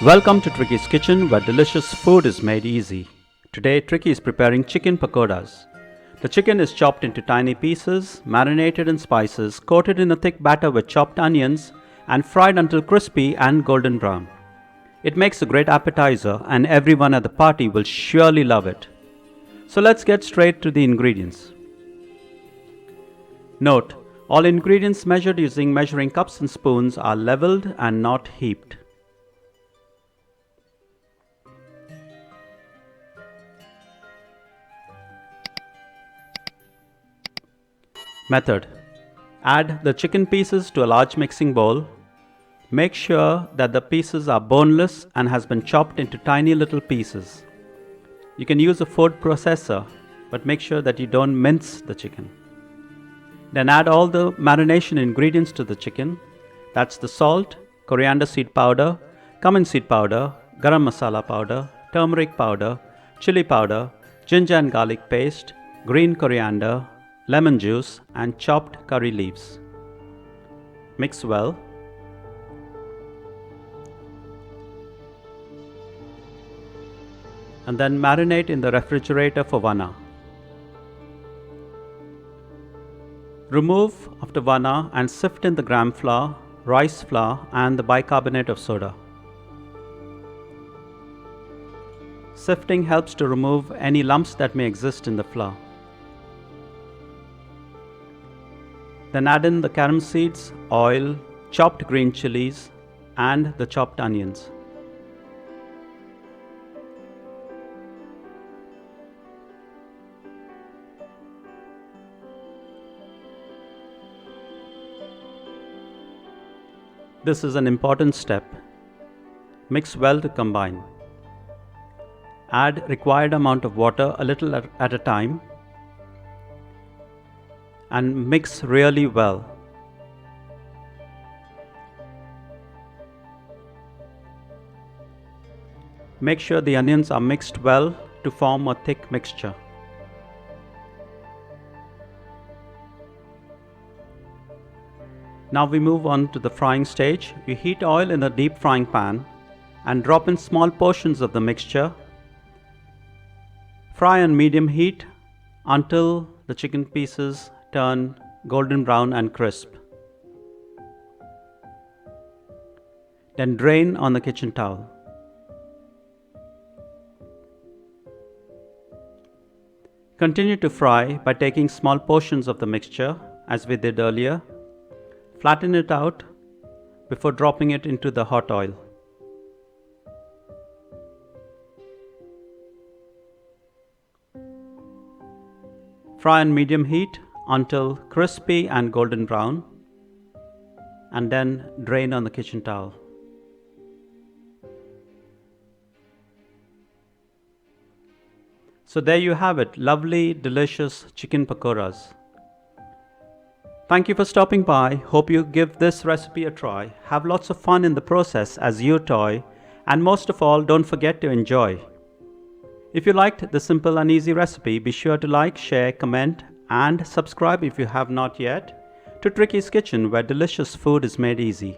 Welcome to Tricky's Kitchen, where delicious food is made easy. Today, Tricky is preparing chicken pakoras. The chicken is chopped into tiny pieces, marinated in spices, coated in a thick batter with chopped onions, and fried until crispy and golden brown. It makes a great appetizer, and everyone at the party will surely love it. So let's get straight to the ingredients. Note: all ingredients measured using measuring cups and spoons are leveled and not heaped. Method: add the chicken pieces to a large mixing bowl. Make sure that the pieces are boneless and has been chopped into tiny little pieces. You can use a food processor, but make sure that you don't mince the chicken. Then add all the marination ingredients to the chicken. That's the salt, coriander seed powder, cumin seed powder, garam masala powder, turmeric powder, chilli powder, ginger and garlic paste, green coriander, lemon juice, and chopped curry leaves. Mix well. And then marinate in the refrigerator for 1 hour. Remove after 1 hour and sift in the gram flour, rice flour, and the bicarbonate of soda. Sifting helps to remove any lumps that may exist in the flour. Then add in the carom seeds, oil, chopped green chilies, and the chopped onions. This is an important step. Mix well to combine. Add required amount of water a little at a time and mix really well. Make sure the onions are mixed well to form a thick mixture. Now we move on to the frying stage. We heat oil in a deep frying pan and drop in small portions of the mixture. Fry on medium heat until the chicken pieces turn golden brown and crisp. Then drain on the kitchen towel. Continue to fry by taking small portions of the mixture, as we did earlier. Flatten it out before dropping it into the hot oil. Fry on medium heat until crispy and golden brown, and then drain on the kitchen towel. So there you have it, lovely, delicious chicken pakoras. Thank you for stopping by. Hope you give this recipe a try. Have lots of fun in the process as you toy, and most of all, don't forget to enjoy. If you liked the simple and easy recipe, be sure to like, share, comment, and subscribe if you have not yet to Tricky's Kitchen, where delicious food is made easy.